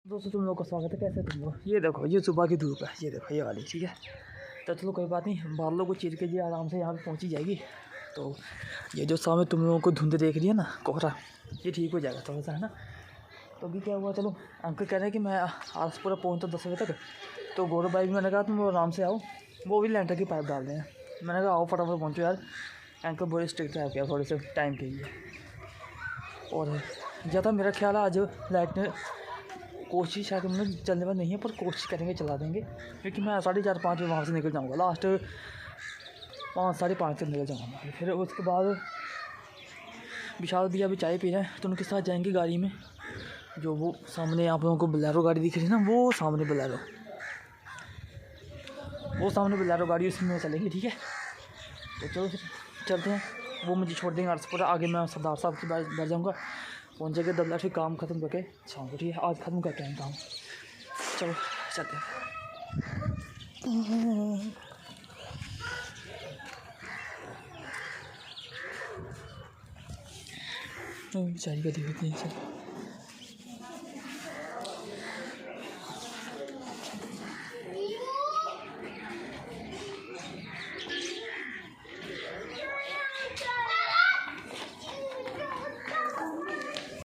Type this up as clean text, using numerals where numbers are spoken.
दोस्तों तुम लोग का स्वागत है। कैसे तुम लोग? ये देखो ये सुबह की धूप है, ये देखो ये वाली, ठीक है। तो चलो कोई बात नहीं, बादलों को चीर के ये आराम से यहाँ पे पहुँची जाएगी। तो ये जो सामने तुम लोगों को धुंध देख रही है ना, कोहरा, ये ठीक हो जाएगा थोड़ा सा, है ना। तो अभी क्या हुआ, चलो अंकल कह रहे हैं कि मैं आज पूरा पहुँचता 10 बजे तक। तो गौरव भाई भी, मैंने कहा तुम आराम से आओ, वो भी लेंटर की पाइप डाल रहे हैं। मैंने कहा आओ फटाफट पहुँचो यार, अंकल बड़े स्ट्रिक्ट है क्या थोड़े से टाइम के लिए। और ज़्यादा मेरा ख्याल है आज लाइट ने कोशिश है कि मतलब चलने वाला नहीं है, पर कोशिश करेंगे चला देंगे, क्योंकि मैं 4:30-5 बजे वहाँ से निकल जाऊँगा, लास्ट 5 साढ़े 5 तक निकल जाऊँगा। फिर उसके बाद विशाल भैया भी चाय पी रहे हैं, तो उनके साथ जाएंगे गाड़ी में। जो वो सामने आप लोगों को बोलेरो गाड़ी दिख रही है ना, वो सामने बोलेरो गाड़ी, उसमें चलेंगे, ठीक है। तो चलो फिर चलते हैं, वो मुझे छोड़ देंगे आरसपुरा, आगे मैं सरदार साहब के पास बैठ जाऊँगा, पहुँच जाएगा दबला, फिर काम ख़त्म करके शाम को, ठीक है। आज ख़त्म करके आए काम, चलो चलते हैं। बेचारी का देखते हैं, चलो